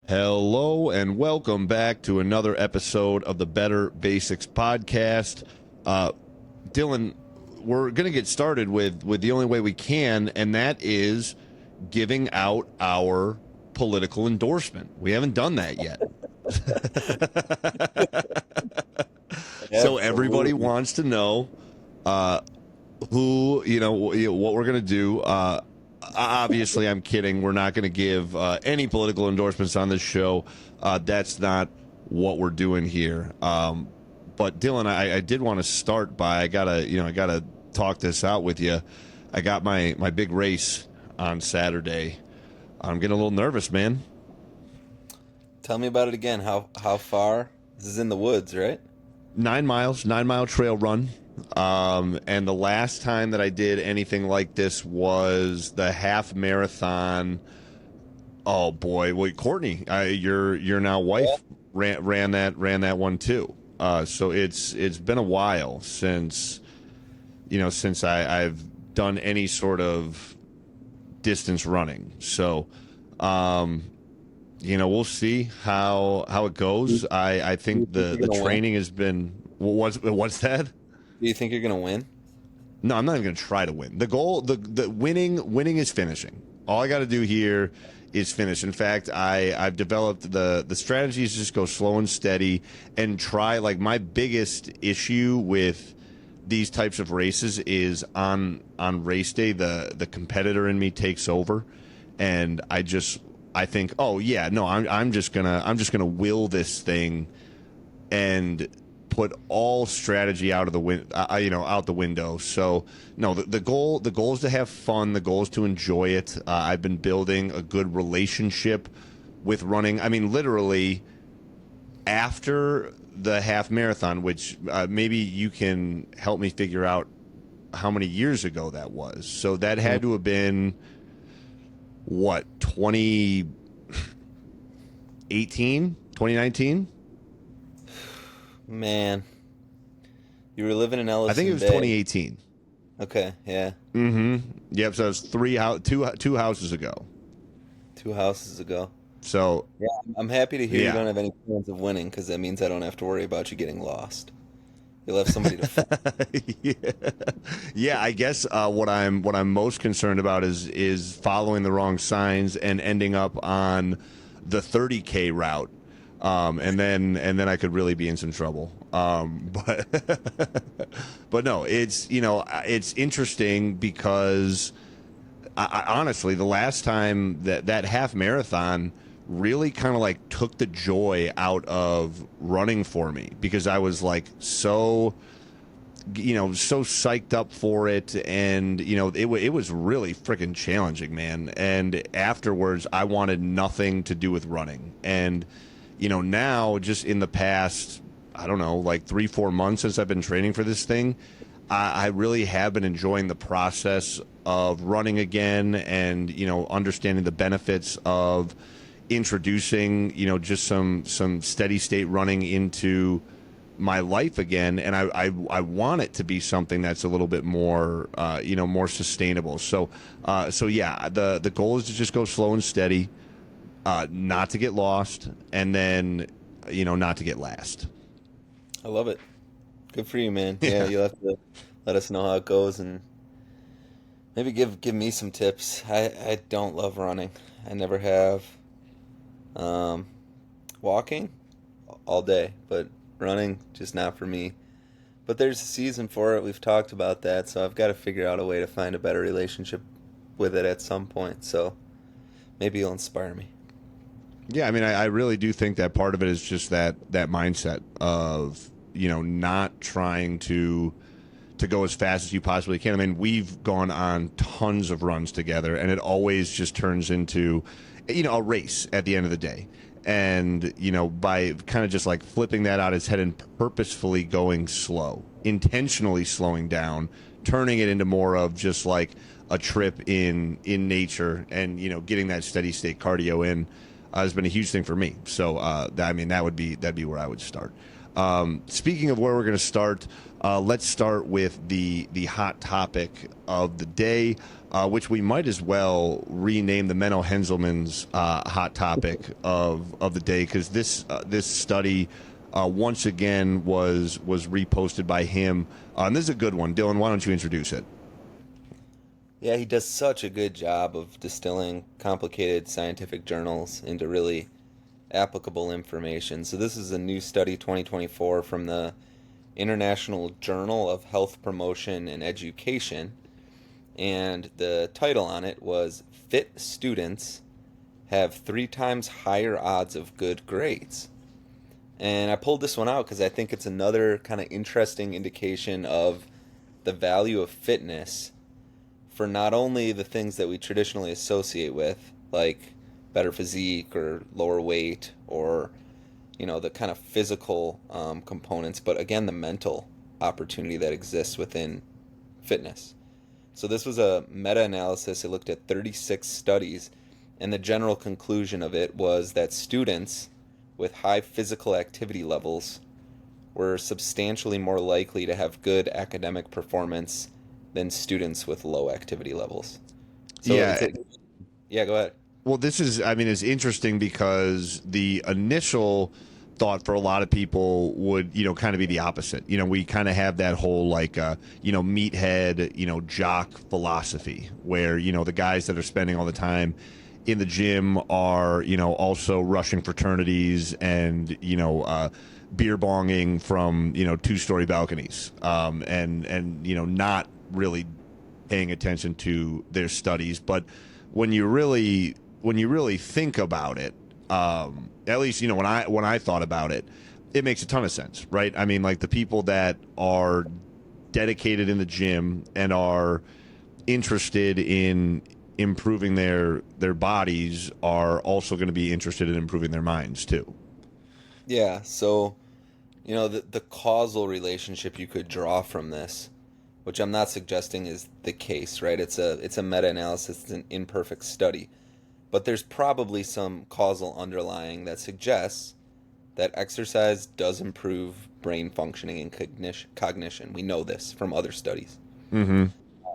Hello and welcome back to another episode of the Better Basics podcast. Dylan, we're going to get started with the only way we can, and that is giving out our political endorsement. We haven't done that yet. So everybody Absolutely. wants to know what we're going to do. Obviously, I'm kidding. We're not going to give any political endorsements on this show. That's not what we're doing here. But Dylan, I did want to start by I gotta talk this out with you. I got my big race on Saturday. I'm getting a little nervous, man. Tell me about it again. How far? This is in the woods, right? 9 miles, 9 mile trail run. And the last time that I did anything like this was the half marathon. Oh boy, wait, Courtney, your now wife ran that one too. So it's been a while since I've done any sort of distance running. So we'll see how it goes. I Do you think think the you're gonna win? training has been what's that? Do you think you're gonna win? No, I'm not even going to try to win. The goal, the winning is finishing. All I got to do here is finish. In fact, I've developed the strategy is just go slow and steady and try. Like my biggest issue with these types of races is on race day, the competitor in me takes over, and I think, oh yeah, no, I'm just gonna will this thing and put all strategy out of the out the window. So no, the goal is to have fun. The goal is to enjoy it. I've been building a good relationship with running. I mean, literally after the half marathon, which maybe you can help me figure out how many years ago that was. So that had to have been what 2018, 2019. Man, you were living in I think it Ellison was Bay. 2018. Okay, yeah, Yep. So it was two houses ago. 2 houses ago. So Yeah, I'm happy to hear you yeah, don't have any plans of winning because that means I don't have to worry about you getting lost. You'll have somebody to find. yeah, yeah. I guess what I'm most concerned about is following the wrong signs and ending up on the 30K route, and then I could really be in some trouble. But but no, it's interesting because honestly, the last time that half marathon really kind of like took the joy out of running for me because I was like so psyched up for it, and it was really freaking challenging, man. And afterwards, I wanted nothing to do with running. And now just in the past, I don't know, like 3-4 months since I've been training for this thing, I really have been enjoying the process of running again, and understanding the benefits of introducing just some steady state running into my life again. And I want it to be something that's a little bit more more sustainable. So yeah, the goal is to just go slow and steady, not to get lost, and then not to get last. I love it. Good for you, man. Yeah, Yeah. you'll have to let us know how it goes and maybe give me some tips. I don't love running. I never have. Um, Walking all day, but running just not for me. But there's a season for it. We've talked about that, so I've got to figure out a way to find a better relationship with it at some point. So maybe you'll inspire me. Yeah, I mean, I really do think that part of it is just that mindset of not trying to go as fast as you possibly can. I mean, we've gone on tons of runs together, and it always just turns into a race at the end of the day. And by kind of just like flipping that on its head and purposefully going slow, intentionally slowing down, turning it into more of just like a trip in nature, and getting that steady state cardio in has been a huge thing for me. So I mean, that'd be where I would start. Speaking of where we're going to start, let's start with the hot topic of the day. which we might as well rename the Menno Henselman's hot topic of the day, because this study once again was reposted by him, and this is a good one. Dylan, why don't you introduce it? Yeah, he does such a good job of distilling complicated scientific journals into really applicable information. So this is a new study 2024 from the International Journal of Health Promotion and Education, and the title on it was "Fit Students Have 3 times Higher Odds of Good Grades." And I pulled this one out because I think it's another kind of interesting indication of the value of fitness for not only the things that we traditionally associate with, like better physique or lower weight, or the kind of physical components, but again, the mental opportunity that exists within fitness. So this was a meta-analysis. It looked at 36 studies, and the general conclusion of it was that students with high physical activity levels were substantially more likely to have good academic performance than students with low activity levels. So Yeah. Yeah, go ahead. Well, this is, I mean, it's interesting because the initial thought for a lot of people would, kind of be the opposite. We kind of have that whole meathead, jock philosophy where, the guys that are spending all the time in the gym are, also rushing fraternities and, beer bonging from, 2-story balconies, and not really paying attention to their studies. But when you really think about it, at least when I thought about it, it makes a ton of sense, right? I mean, like the people that are dedicated in the gym and are interested in improving their bodies are also going to be interested in improving their minds too. Yeah, so the causal relationship you could draw from this, which I'm not suggesting is the case, right? It's a meta-analysis, it's an imperfect study. But there's probably some causal underlying that suggests that exercise does improve brain functioning and cognition. We know this from other studies. Mm-hmm.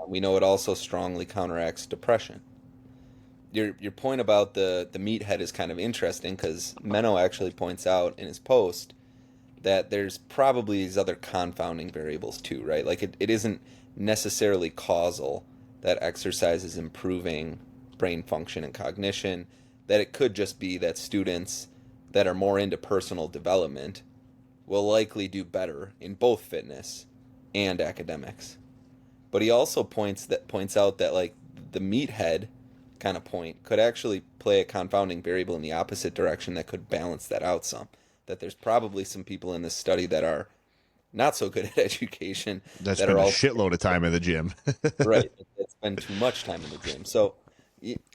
We know it also strongly counteracts depression. Your point about the meathead is kind of interesting because Menno actually points out in his post that there's probably these other confounding variables too, right? Like it isn't necessarily causal that exercise is improving brain function and cognition, that it could just be that students that are more into personal development will likely do better in both fitness and academics. But he also points out that like the meathead kind of point could actually play a confounding variable in the opposite direction that could balance that out some. That there's probably some people in this study that are not so good at education That that spend are a all shitload of time in the gym. right, that spend too much time in the gym. So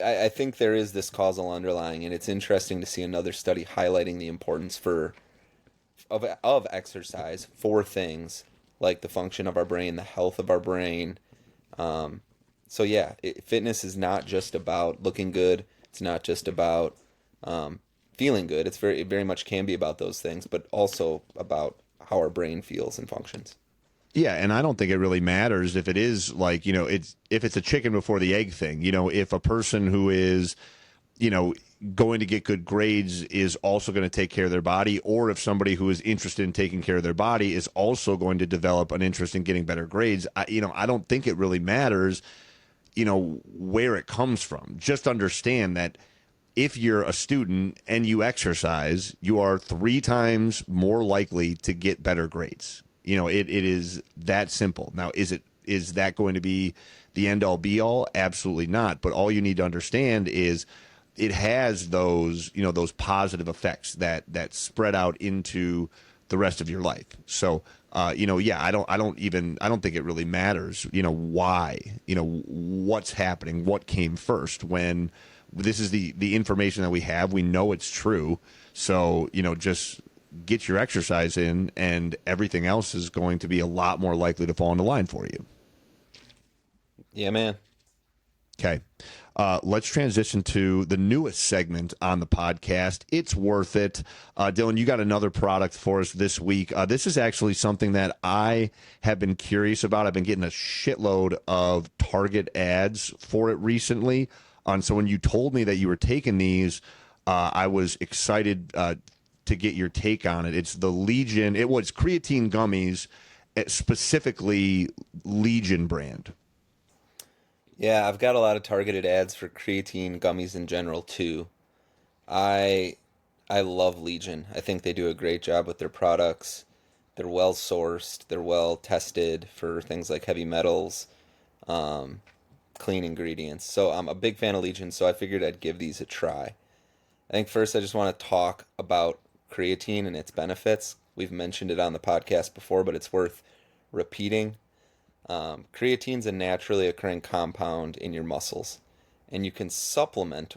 I think there is this causal underlying, and it's interesting to see another study highlighting the importance of exercise for things like the function of our brain, the health of our brain. So yeah, fitness is not just about looking good. It's not just about feeling good. It's very, it very much can be about those things, but also about how our brain feels and functions. Yeah, and I don't think it really matters if it is like, it's if it's a chicken before the egg thing. If a person who is, going to get good grades is also going to take care of their body, or if somebody who is interested in taking care of their body is also going to develop an interest in getting better grades, I don't think it really matters, where it comes from. Just understand that if you're a student and you exercise, you are 3 times more likely to get better grades. It is that simple. Now, is that going to be the end all be all? Absolutely not. But all you need to understand is it has those positive effects that spread out into the rest of your life. So, yeah, I don't think it really matters, why, what's happening, what came first. When this is the information that we have, we know it's true. So, just get your exercise in, and everything else is going to be a lot more likely to fall into line for you. Yeah, man. Okay. Let's transition to the newest segment on the podcast. It's worth it. Dylan, you got another product for us this week. This is actually something that I have been curious about. I've been getting a shitload of Target ads for it recently. So when you told me that you were taking these, I was excited to get your take on it. It's the Legion. It was creatine gummies, specifically Legion brand. Yeah, I've got a lot of targeted ads for creatine gummies in general too. I I love Legion. I think they do a great job with their products. They're well sourced, they're well tested for things like heavy metals, um, clean ingredients. So I'm a big fan of Legion, so I figured I'd give these a try. I think first I just want to talk about creatine and its benefits. We've mentioned it on the podcast before, but it's worth repeating. Creatine's a naturally occurring compound in your muscles, and you can supplement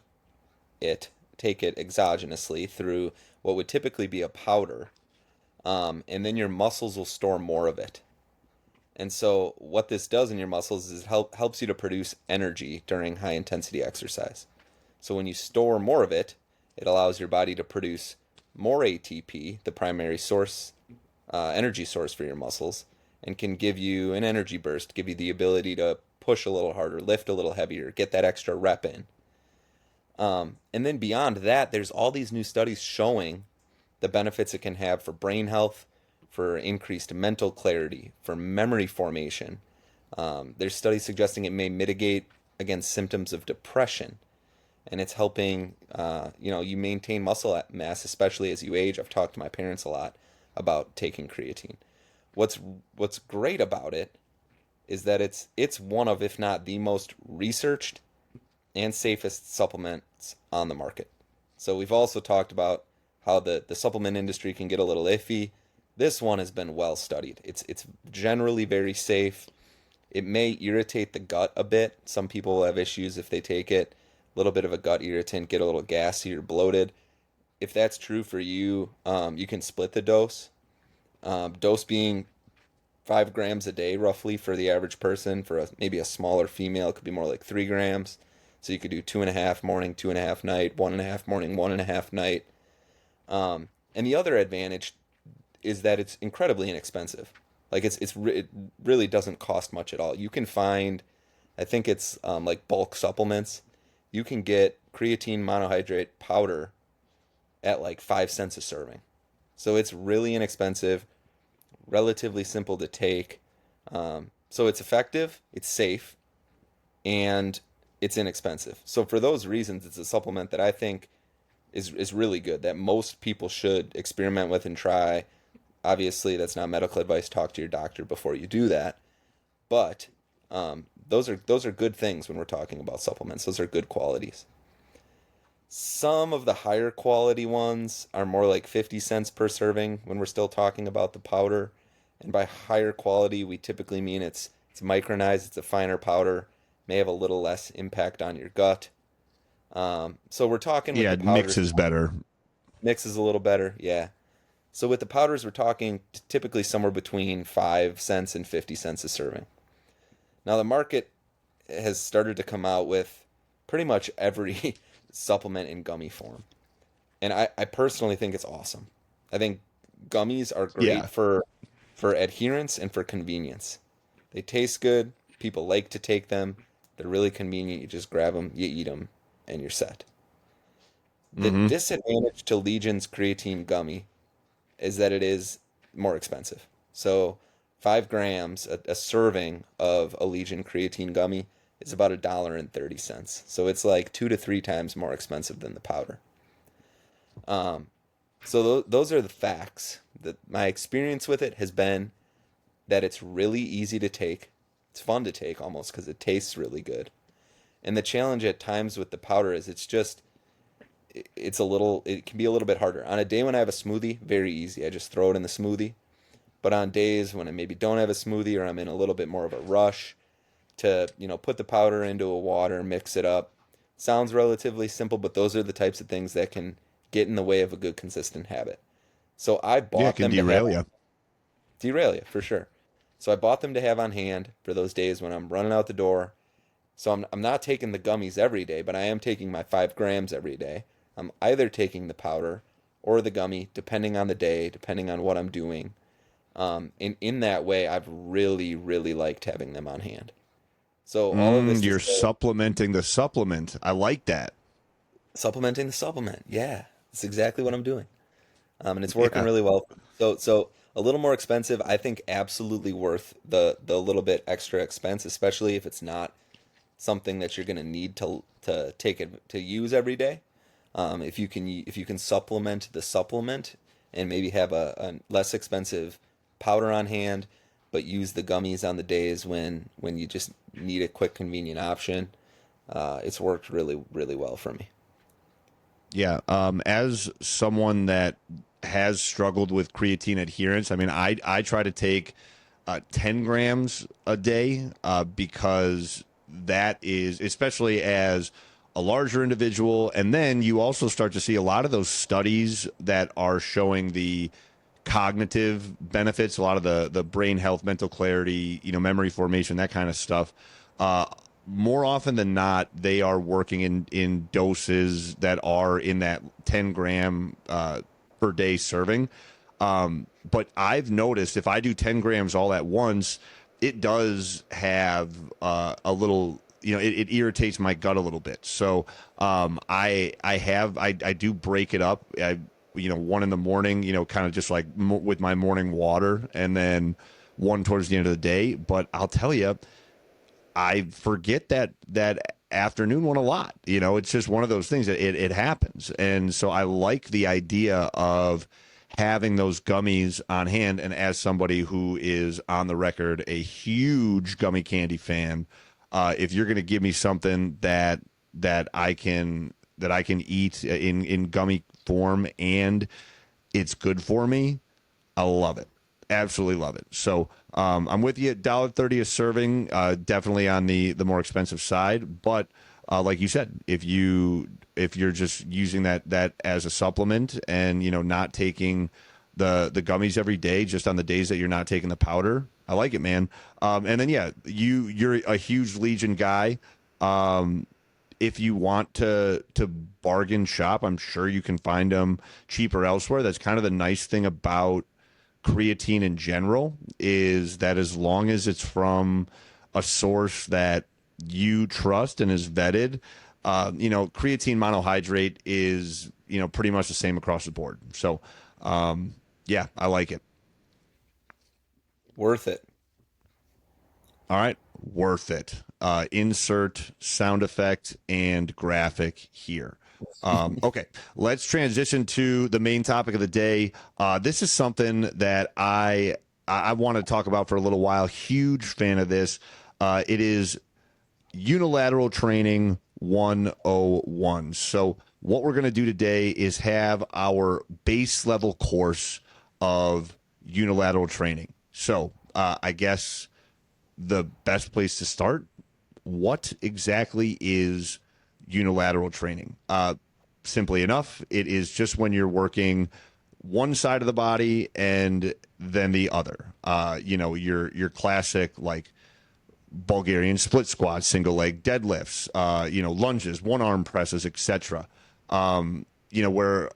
it, take it exogenously through what would typically be a powder, and then your muscles will store more of it. And so, what this does in your muscles is helps you to produce energy during high intensity exercise. So, when you store more of it, it allows your body to produce more ATP, the primary source, energy source for your muscles, and can give you an energy burst, give you the ability to push a little harder, lift a little heavier, get that extra rep in. And then beyond that, there's all these new studies showing the benefits it can have for brain health, for increased mental clarity, for memory formation. There's studies suggesting it may mitigate against symptoms of depression, and it's helping you maintain muscle mass, especially as you age. I've talked to my parents a lot about taking creatine. What's great about it is that it's one of, if not the most researched and safest supplements on the market. So we've also talked about how the supplement industry can get a little iffy. This one has been well studied. It's generally very safe. It may irritate the gut a bit. Some people will have issues if they take it. A little bit of a gut irritant, get a little gassy or bloated. If that's true for you, you can split the dose. Dose being 5 grams a day, roughly, for the average person. For maybe a smaller female, it could be more like 3 grams. So you could do 2.5 morning, 2.5 night, 1.5 morning, 1.5 night. And the other advantage is that it's incredibly inexpensive. Like it really doesn't cost much at all. You can find, I think it's like bulk supplements. You can get creatine monohydrate powder at like 5 cents a serving. So it's really inexpensive, relatively simple to take. So it's effective, it's safe, and it's inexpensive. So for those reasons, it's a supplement that I think is really good, that most people should experiment with and try. Obviously, that's not medical advice. Talk to your doctor before you do that. But those are good things when we're talking about supplements. Those are good qualities. Some of the higher quality ones are more like 50 cents per serving when we're still talking about the powder. And by higher quality, we typically mean it's micronized, it's a finer powder, may have a little less impact on your gut. So we're talking with Yeah, the it powders. mixes better. Mixes a little better, yeah. So with the powders, we're talking typically somewhere between 5 cents and 50 cents a serving. Now the market has started to come out with pretty much every supplement in gummy form. And I personally think it's awesome. I think gummies are great Yeah. for adherence and for convenience. They taste good. People like to take them. They're really convenient. You just grab them, you eat them, and you're set. The Mm-hmm. disadvantage to Legion's creatine gummy is that it is more expensive. So 5 grams, a serving of a Legion creatine gummy is about $1.30. So it's like 2 to 3 times more expensive than the powder. Um, so those are the facts. That my experience with it has been that it's really easy to take. It's fun to take almost because it tastes really good. And the challenge at times with the powder is it can be a little bit harder. On a day when I have a smoothie, very easy. I just throw it in the smoothie. But on days when I maybe don't have a smoothie or I'm in a little bit more of a rush to, put the powder into a water, mix it up. Sounds relatively simple, but those are the types of things that can get in the way of a good consistent habit. So I Yeah, it bought can them to have derail you. derail you for sure. So I bought them to have on hand for those days when I'm running out the door So I'm not taking the gummies every day, but I am taking my 5 grams every day. I'm either taking the powder or the gummy, depending on the day, depending on what I'm doing. In that way, I've really, really liked having them on hand. So all of this to You're say, supplementing the supplement. I like that. supplementing the supplement. Yeah, that's exactly what I'm doing. And it's working Yeah. really well. So a little more expensive. I think absolutely worth the little bit extra expense, especially if it's not something that you're going to need to take it to use every day. If you can supplement the supplement and maybe have a less expensive powder on hand, but use the gummies on the days when you just need a quick, convenient option, it's worked really, really well for me. Yeah. As someone that has struggled with creatine adherence, I mean, I try to take 10 grams a day because that is, especially as a larger individual. And then you also start to see a lot of those studies that are showing the cognitive benefits, a lot of the brain health, mental clarity, memory formation, that kind of stuff. Uh, More often than not, they are working in doses that are in that 10 gram per day serving. But I've noticed if I do 10 grams all at once, it does have a little, it irritates my gut a little bit. So I do break it up. One in the morning, kind of just like with my morning water, and then one towards the end of the day. But I'll tell you, I forget that afternoon one a lot. It's just one of those things that it happens. And so I like the idea of having those gummies on hand. And as somebody who is on the record a huge gummy candy fan, if you're going to give me something that I can eat in gummy form and it's good for me, I love it. Absolutely love it. So I'm with you. $1.30 a serving, definitely on the more expensive side. But like you said, if you're just using that as a supplement and not taking the gummies every day, just on the days that you're not taking the powder, I like it, man. And then yeah, you're a huge Legion guy. If you want to bargain shop, I'm sure you can find them cheaper elsewhere. That's kind of the nice thing about creatine in general, is that as long as it's from a source that you trust and is vetted, creatine monohydrate is, pretty much the same across the board. So, yeah, I like it. Worth it. All right, worth it. Insert sound effect and graphic here. Okay, let's transition to the main topic of the day. This is something that I want to talk about for a little while. Huge fan of this. It is Unilateral Training 101. So what we're going to do today is have our base level course of unilateral training. So I guess the best place to start, what exactly is unilateral training? Simply enough, it is just when you're working one side of the body and then the other. Your classic like Bulgarian split squats, single leg deadlifts, lunges, one arm presses, etc. Where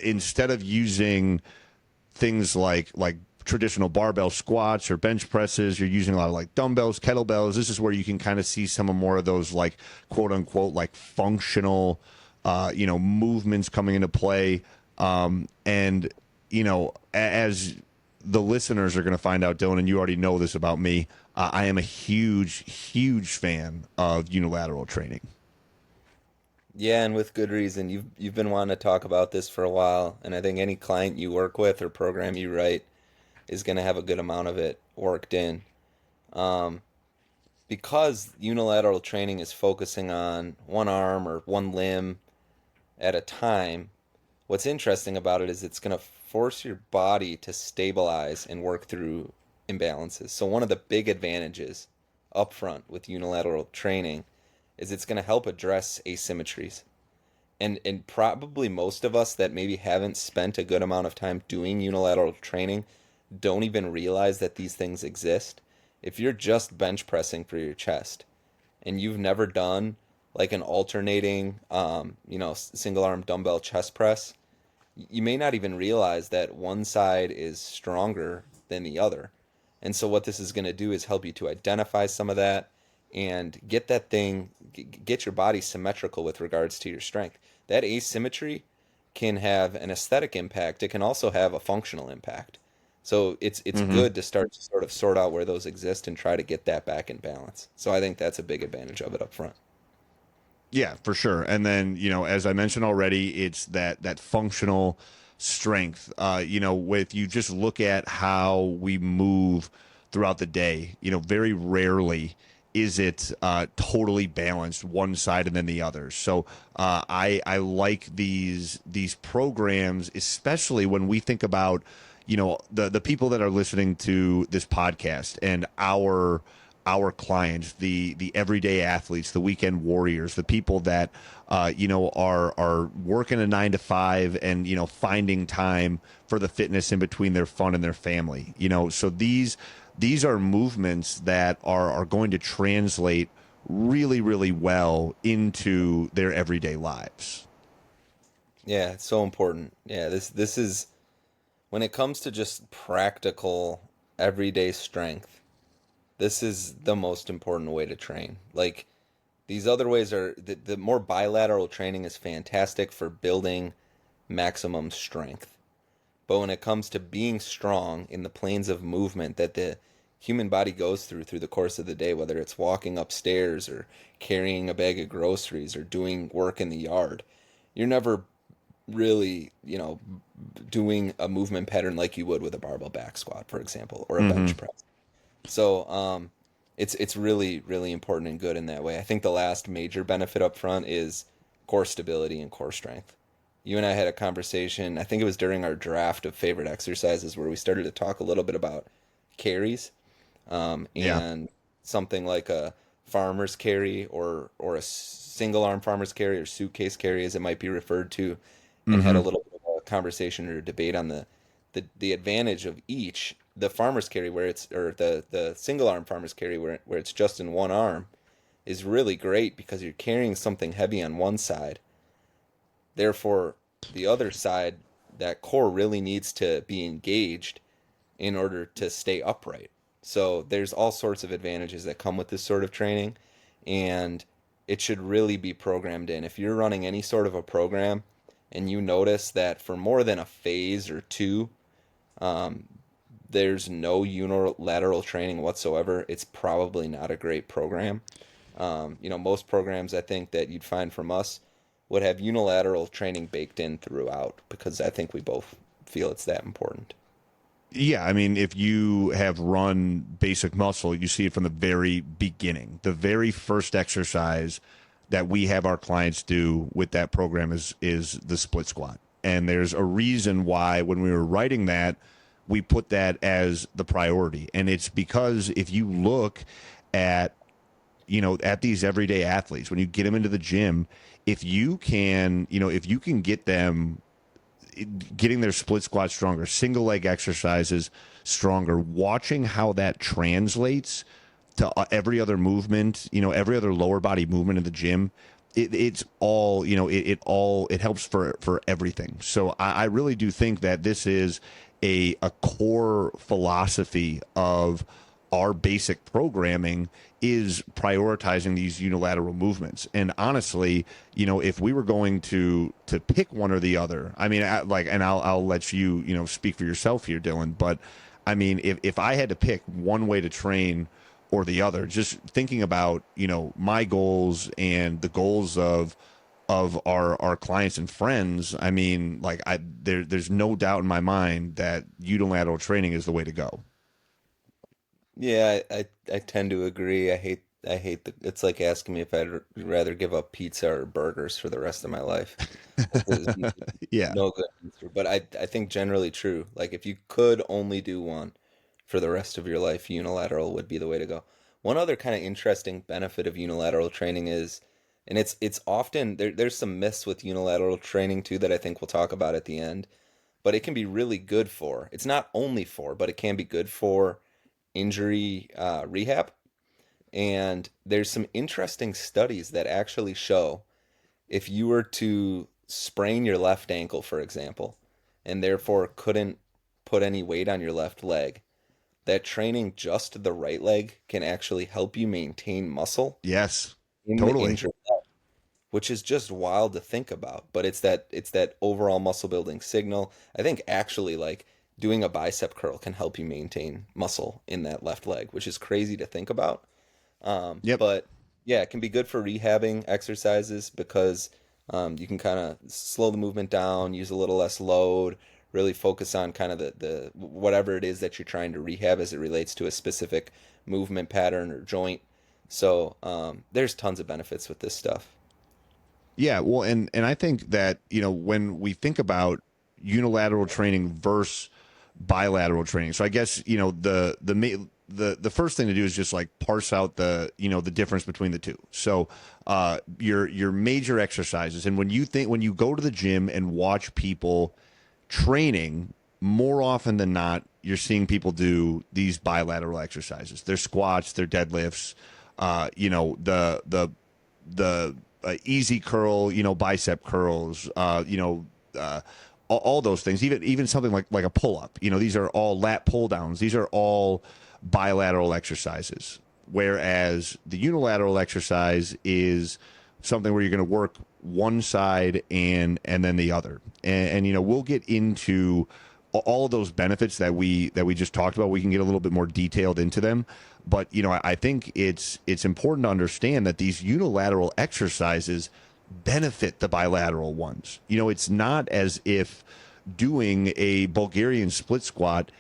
instead of using things like traditional barbell squats or bench presses, you're using a lot of like dumbbells, kettlebells. This is where you can kind of see some of more of those like quote unquote like functional movements coming into play. And as the listeners are going to find out, Dylan, and you already know this about me, I am a huge fan of unilateral training. Yeah, and with good reason. You've been wanting to talk about this for a while, and I think any client you work with or program you write is going to have a good amount of it worked in. Um, because unilateral training is focusing on one arm or one limb at a time, what's interesting about it is it's going to force your body to stabilize and work through imbalances. So one of the big advantages up front with unilateral training is it's going to help address asymmetries. And probably most of us that maybe haven't spent a good amount of time doing unilateral training don't even realize that these things exist. If you're just bench pressing for your chest and you've never done like an alternating, single arm dumbbell chest press, you may not even realize that one side is stronger than the other. And so what this is going to do is help you to identify some of that and get that thing, get your body symmetrical with regards to your strength. That asymmetry can have an aesthetic impact. It can also have a functional impact. So it's Hmm. good to start to sort of sort out where those exist and try to get that back in balance. So I think that's a big advantage of it up front. Yeah, for sure. And then, as I mentioned already, it's that functional strength. With you just look at how we move throughout the day, very rarely is it totally balanced one side and then the other. So I like these programs, especially when we think about the people that are listening to this podcast and our clients, the everyday athletes, the weekend warriors, the people that are working a 9 to 5 and finding time for the fitness in between their fun and their family. So these are movements that are going to translate really, really well into their everyday lives. Yeah, it's so important. Yeah, this is when it comes to just practical everyday strength, this is the most important way to train. Like these other ways are the more bilateral training is fantastic for building maximum strength. But when it comes to being strong in the planes of movement that the human body goes through the course of the day, whether it's walking upstairs or carrying a bag of groceries or doing work in the yard, you're never really, doing a movement pattern like you would with a barbell back squat, for example, or a Hmm. bench press. So, it's really really important and good in that way. I think the last major benefit up front is core stability and core strength. You and I had a conversation, I think it was during our draft of favorite exercises, where we started to talk a little bit about carries, Yeah. and something like a farmer's carry or a single arm farmer's carry or suitcase carry as it might be referred to, and had a Hmm. little bit of a conversation or debate on the advantage of each. The farmer's carry where it's or the single arm farmer's carry where it's just in one arm is really great because you're carrying something heavy on one side. Therefore, the other side, that core really needs to be engaged in order to stay upright. So there's all sorts of advantages that come with this sort of training, and it should really be programmed in. If you're running any sort of a program and you notice that for more than a phase or two, um, there's no unilateral training whatsoever, it's probably not a great program. Most programs I think that you'd find from us would have unilateral training baked in throughout because I think we both feel it's that important. Yeah, I mean, if you have run basic muscle, you see it from the very beginning. The very first exercise that we have our clients do with that program is the split squat. And there's a reason why when we were writing that, we put that as the priority. And it's because if you look at at these everyday athletes, when you get them into the gym, if you can get them getting their split squat stronger, single leg exercises stronger, watching how that translates to every other movement, every other lower body movement in the gym. It's all, it helps for everything. So I really do think that this is a core philosophy of our basic programming is prioritizing these unilateral movements. And honestly, if we were going to pick one or the other, I mean, and I'll let you, speak for yourself here, Dylan. But I mean, if I had to pick one way to train or the other, just thinking about, my goals and the goals of our clients and friends, I mean, there's no doubt in my mind that unilateral training is the way to go. Yeah, I tend to agree. I hate it's like asking me if I'd rather give up pizza or burgers for the rest of my life. There's Yeah. no good answer, but I think generally true. Like if you could only do one for the rest of your life, unilateral would be the way to go. One other kind of interesting benefit of unilateral training is, and it's often there's some myths with unilateral training too that I think we'll talk about at the end, but it can be really good for. It's not only for, but it can be good for injury rehab. And there's some interesting studies that actually show if you were to sprain your left ankle, for example, and therefore couldn't put any weight on your left leg, that training just the right leg can actually help you maintain muscle Yes, in the totally. injured leg, which is just wild to think about. But it's that overall muscle building signal. I think actually like doing a bicep curl can help you maintain muscle in that left leg, which is crazy to think about. Yep. But yeah, it can be good for rehabbing exercises because you can kind of slow the movement down, use a little less load, really focus on kind of the whatever it is that you're trying to rehab as it relates to a specific movement pattern or joint. So there's tons of benefits with this stuff. Yeah, well, and I think that, when we think about unilateral training versus bilateral training, so I guess, the first thing to do is just like parse out the difference between the two. So your major exercises, and when you go to the gym and watch people training, more often than not, you're seeing people do these bilateral exercises. Their squats, their deadlifts, the easy curl, bicep curls, all those things. Even something like a pull up. These are all lat pull downs. These are all bilateral exercises. Whereas the unilateral exercise is something where you're going to work one side and then the other. And we'll get into all of those benefits that we just talked about. We can get a little bit more detailed into them, but I think it's important to understand that these unilateral exercises benefit the bilateral ones. It's not as if doing a Bulgarian split squat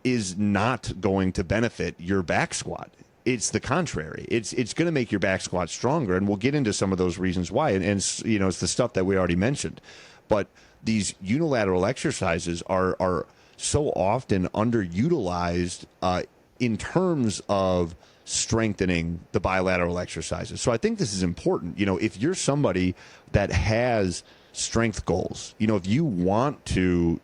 is not going to benefit your back squat. It's the contrary. It's going to make your back squat stronger, and we'll get into some of those reasons why. And it's the stuff that we already mentioned. But these unilateral exercises are so often underutilized in terms of strengthening the bilateral exercises. So I think this is important. If you're somebody that has strength goals, if you want to,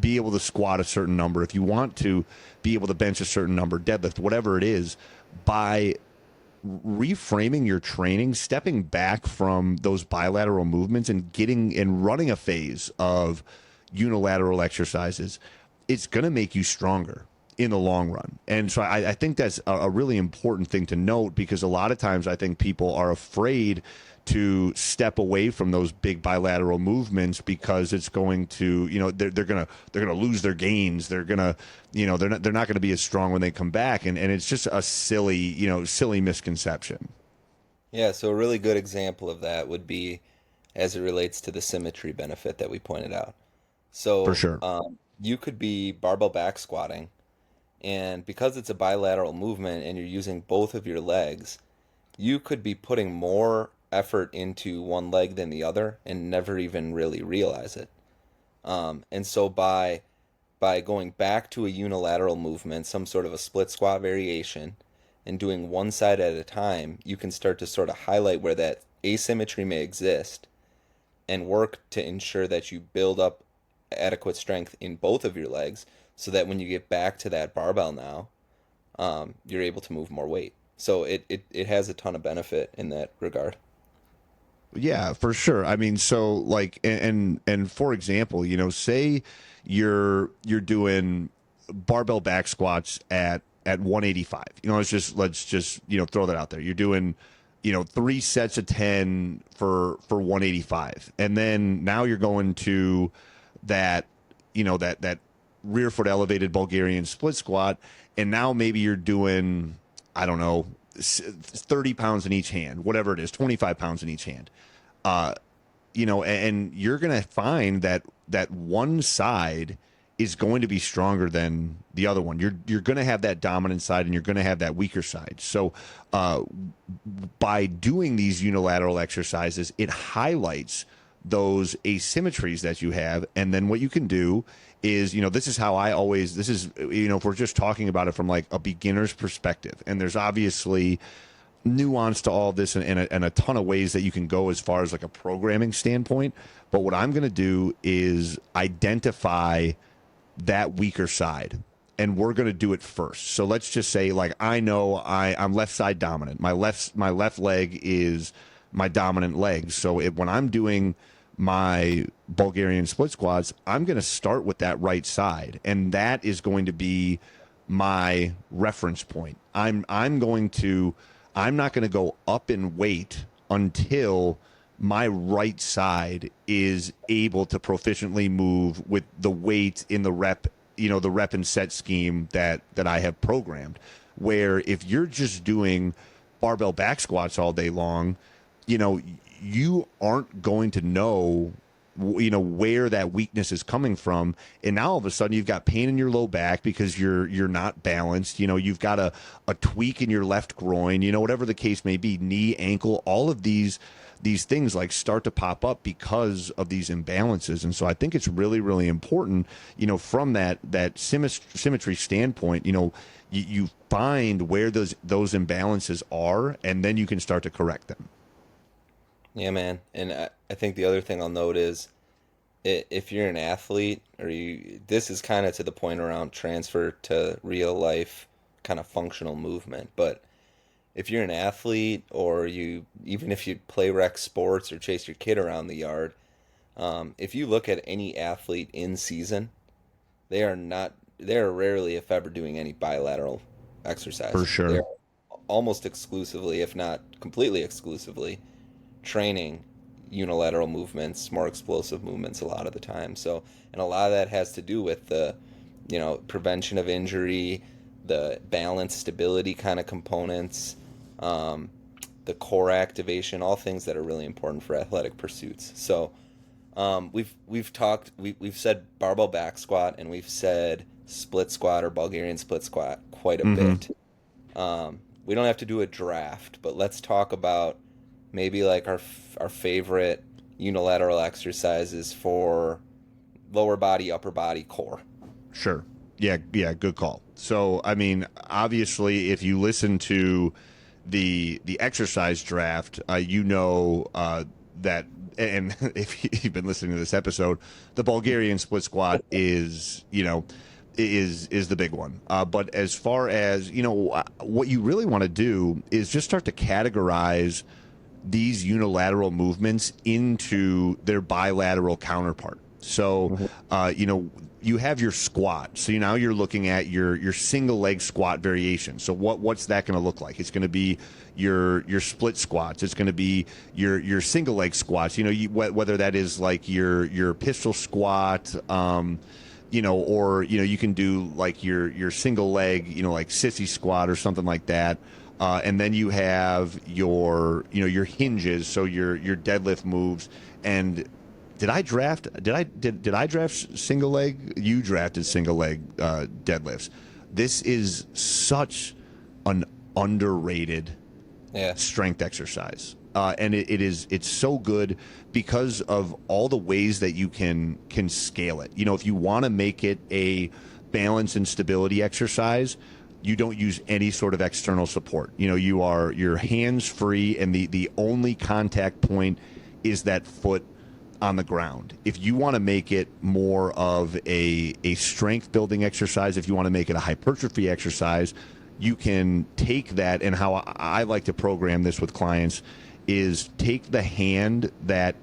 be able to squat a certain number, if you want to be able to bench a certain number, deadlift, whatever it is, by reframing your training, stepping back from those bilateral movements and getting and running a phase of unilateral exercises, it's going to make you stronger in the long run. And so I think that's a really important thing to note, because a lot of times I think people are afraid to step away from those big bilateral movements because it's going to, they're going to lose their gains. They're going to, they're not going to be as strong when they come back. And it's just a silly misconception. Yeah, so a really good example of that would be as it relates to the symmetry benefit that we pointed out. For So sure. you could be barbell back squatting, and because it's a bilateral movement and you're using both of your legs, you could be putting more effort into one leg than the other and never even really realize it. And so by going back to a unilateral movement, some sort of a split squat variation, and doing one side at a time, you can start to sort of highlight where that asymmetry may exist and work to ensure that you build up adequate strength in both of your legs so that when you get back to that barbell now, you're able to move more weight. So it has a ton of benefit in that regard. Yeah, for sure. I mean, so like, and for example, say you're doing barbell back squats at 185. Let's just throw that out there. You're doing 3 sets of 10 for 185, and then now you're going to that that rear foot elevated Bulgarian split squat, and now maybe you're doing, I don't know, 30 pounds in each hand, whatever it is, 25 pounds in each hand. And you're going to find that one side is going to be stronger than the other one. You're going to have that dominant side and you're going to have that weaker side. So by doing these unilateral exercises, it highlights those asymmetries that you have. And then what you can do is, this is how if we're just talking about it from like a beginner's perspective, and there's obviously nuance to all this and a ton of ways that you can go as far as like a programming standpoint. But what I'm going to do is identify that weaker side and we're going to do it first. So let's just say, like, I know I'm left side dominant. My left leg is my dominant leg. So when I'm doing my Bulgarian split squats, I'm going to start with that right side, and that is going to be my reference point. I'm not going to go up in weight until my right side is able to proficiently move with the weight in the rep, the rep and set scheme that I have programmed. Where if you're just doing barbell back squats all day long, you aren't going to know where that weakness is coming from, and now all of a sudden you've got pain in your low back because you're not balanced. You've got a tweak in your left groin, whatever the case may be, knee, ankle, all of these things like start to pop up because of these imbalances. And so I think it's really, really important, from that symmetry standpoint, you find where those imbalances are, and then you can start to correct them. Yeah, man. And I think the other thing I'll note is if you're an athlete, this is kind of to the point around transfer to real life kind of functional movement. But if you're an athlete, or even if you play rec sports or chase your kid around the yard, if you look at any athlete in season, they are rarely, if ever, doing any bilateral exercise. For sure. They're almost exclusively, if not completely exclusively, training unilateral movements, more explosive movements a lot of the time. So, and a lot of that has to do with the, prevention of injury, the balance, stability kind of components, the core activation, all things that are really important for athletic pursuits. So, we've said barbell back squat, and we've said split squat or Bulgarian split squat quite a bit. We don't have to do a draft, but let's talk about maybe like our favorite unilateral exercises for lower body, upper body, core. Sure. Yeah, good call. So, I mean, obviously, if you listen to the exercise draft, that, and if you've been listening to this episode, the Bulgarian split squat is the big one. But as far as, what you really want to do is just start to categorize these unilateral movements into their bilateral counterpart. So, you have your squat. So now you're looking at your single leg squat variation. So what's that going to look like? It's going to be your split squats. It's going to be your single leg squats. Whether that is like your pistol squat, or you can do like your single leg, like sissy squat or something like that. And then you have your hinges, so your deadlift moves. And did I draft single leg? You drafted single leg deadlifts. This is such an underrated strength exercise. And it's so good because of all the ways that you can scale it. If you want to make it a balance and stability exercise, you don't use any sort of external support. You're hands free, and the only contact point is that foot on the ground. If you want to make it more of a strength building exercise, if you want to make it a hypertrophy exercise, you can take that. And how I like to program this with clients is take the hand that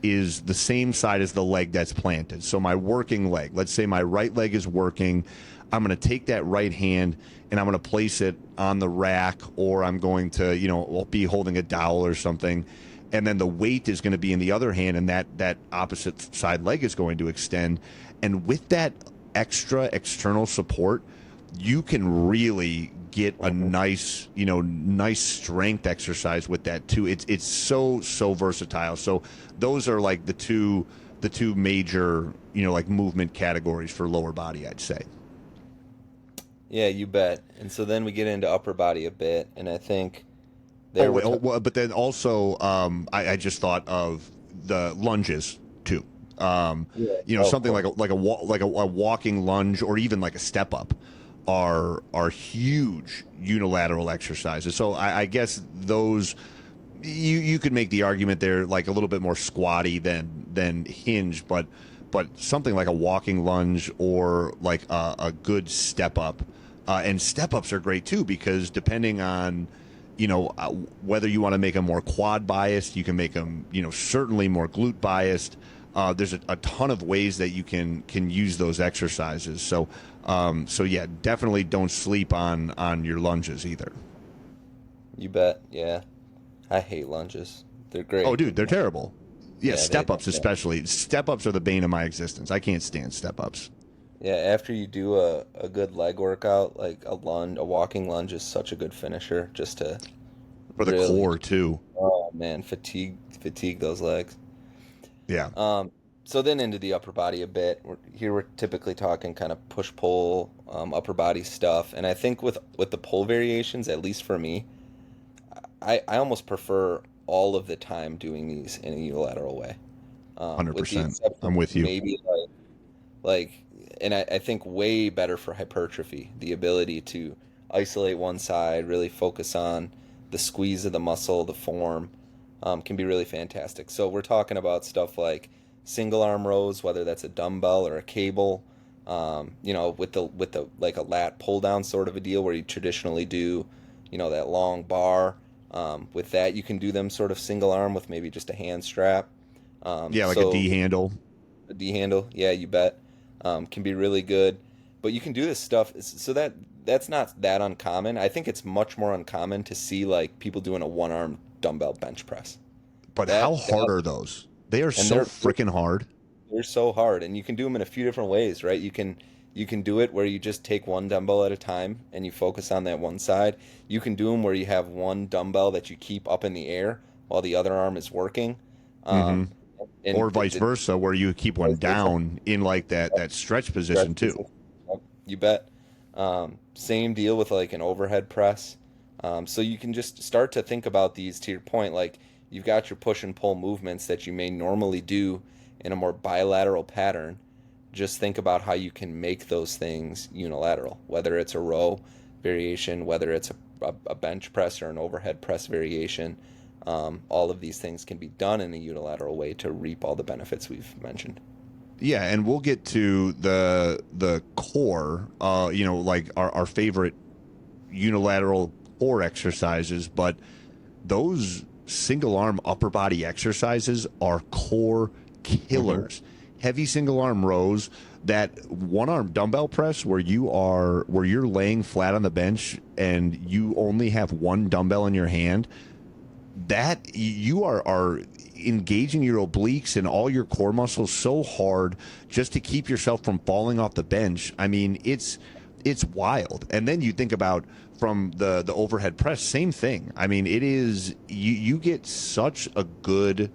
is the same side as the leg that's planted. So my working leg, let's say my right leg is working, I'm going to take that right hand and I'm going to place it on the rack, or I'm going to, be holding a dowel or something. And then the weight is going to be in the other hand, and that opposite side leg is going to extend. And with that extra external support, you can really get a nice strength exercise with that too. It's so versatile. So those are like the two major, like movement categories for lower body, I'd say. Yeah, you bet. And so then we get into upper body a bit, and I think but then also I just thought of the lunges too. Something like a walking lunge, or even like a step up, are huge unilateral exercises. So I guess those you could make the argument they're like a little bit more squatty than hinge, but but something like a walking lunge or like a good step up. And step ups are great too, because depending on, whether you want to make them more quad biased, you can make them, certainly more glute biased. There's a ton of ways that you can use those exercises. So yeah, definitely don't sleep on your lunges either. You bet. Yeah. I hate lunges. They're Oh, great. dude, they're terrible. Yeah, Yeah, they step ups especially. Step ups are the bane of my existence. I can't stand step ups. yeah, after you do a good leg workout, like a walking lunge is such a good finisher just to For the really, core too. oh man, fatigue those legs. Yeah. Um, so then into the upper body a bit. We're typically talking kind of push pull, upper body stuff, and I think with the pull variations, at least for me, I almost prefer all of the time doing these in a unilateral way, with the 100%. exception I'm of with you. maybe like, and I think way better for hypertrophy, the ability to isolate one side, really focus on the squeeze of the muscle, the form, can be really fantastic. So we're talking about stuff like single arm rows, whether that's a dumbbell or a cable, with the like a lat pull down sort of a deal where you traditionally do, that long bar. With that, you can do them sort of single arm with maybe just a hand strap. Yeah, like a So D handle. a D handle, yeah, you bet, can be really good. But you can do this stuff, so that's not that uncommon. I think it's much more uncommon to see like people doing a one arm dumbbell bench press. But how That hard are those? They are and so freaking hard. they're so hard, and you can do them in a few different ways, right? You can do it where you just take one dumbbell at a time and you focus on that one side. You can do them where you have one dumbbell that you keep up in the air while the other arm is working. Hmm. Um, and Or vice versa, where you keep one vice versa. down in like that stretch Stretch position too. position. Yep, you bet. Same deal with like an overhead press. So you can just start to think about these to your point, like you've got your push and pull movements that you may normally do in a more bilateral pattern. Just think about how you can make those things unilateral, whether it's a row variation, whether it's a bench press or an overhead press variation. All of these things can be done in a unilateral way to reap all the benefits we've mentioned. Yeah, and we'll get to the core, like our favorite unilateral core exercises, but those single arm upper body exercises are core Hmm. killers. Heavy single arm rows, that one arm dumbbell press where you're laying flat on the bench and you only have one dumbbell in your hand, that you are engaging your obliques and all your core muscles so hard just to keep yourself from falling off the bench. I mean, it's wild. And then you think about from the overhead press, same thing. I mean, it is you get such a good